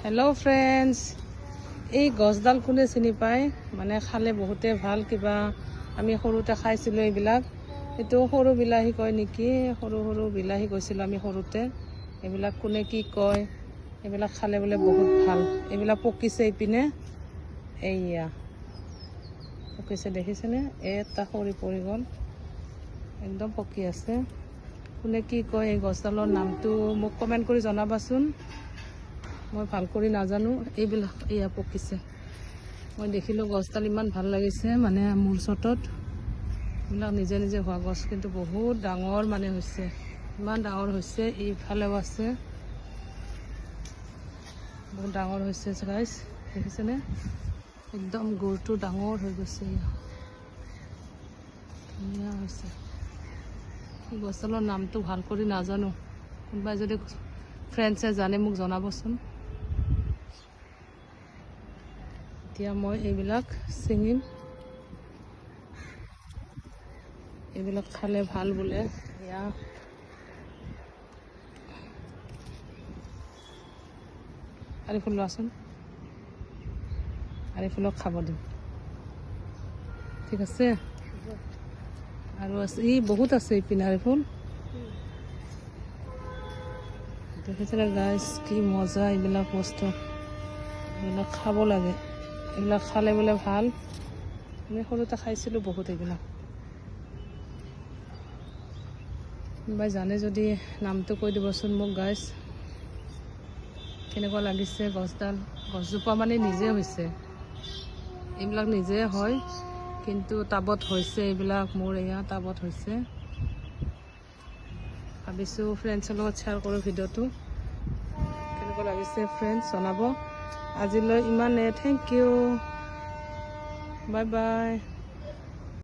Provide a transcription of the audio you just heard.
Hello' friends, এই গছডাল কোনে চিনি পায়? মানে খালে বহুতে ভাল, কিবা আমি সৰুতে খাইছিলোঁ এইবিলাক। এইটো সৰু বিলাহী কয় নেকি, সৰু সৰু বিলাহী কৈছিলোঁ আমি সৰুতে। এইবিলাক কোনে কি কয়, এইবিলাক খালে বোলে বহুত ভাল। এইবিলাক পকিছে এইপিনে, এইয়া পকিছে দেখিছেনে? এটা সৰি পৰি গ'ল, একদম পকি আছে। কোনে কি কয় এই গছডালৰ নামটো মোক কমেণ্ট কৰি জনাবাচোন, মই ভাল কৰি নাজানো। এইবিলাক এয়া পকিছে, মই দেখিলোঁ গছডাল ইমান ভাল লাগিছে, মানে মোৰ চটত এইবিলাক নিজে নিজে হোৱা গছ, কিন্তু বহুত ডাঙৰ মানে হৈছে, ইমান ডাঙৰ হৈছে। এইফালেও আছে, বহুত ডাঙৰ হৈছে গাইছ, দেখিছেনে? একদম গুৰটো ডাঙৰ হৈ গৈছে, ধুনীয়া হৈছে। এই গছডালৰ নামটো ভাল কৰি নাজানো, কোনোবাই যদি ফ্ৰেণ্ডছে জানে মোক জনাবচোন। এতিয়া মই এইবিলাক ছিঙিম, এইবিলাক খালে ভাল বোলে। এয়া আৰিফুল লোৱাচোন, আৰিফুলক খাব দিম, ঠিক আছে? আৰু আছে, বহুত আছে ইপিনে আৰিফুল, দেখিছেনে গাইছ? কি মজা এইবিলাক বস্তু, এইবিলাক খাব লাগে। এইবিলাক খালে বোলে ভাল, আমি সৰুতে খাইছিলোঁ বহুত এইবিলাক। কোনোবাই জানে যদি নামটো কৈ দিবচোন মোক গাইছ। কেনেকুৱা লাগিছে গছডাল? গছজোপা মানে নিজে হৈছে, এইবিলাক নিজে হয়, কিন্তু টাবত হৈছে এইবিলাক। মোৰ এয়া টাবত হৈছে, ভাবিছোঁ ফ্ৰেণ্ডছৰ লগত শ্বেয়াৰ কৰোঁ ভিডিঅ'টো। কেনেকুৱা লাগিছে ফ্ৰেণ্ডছ জনাব। আজিলৈ ইমানে, থেংক ইউ, বাই বাই।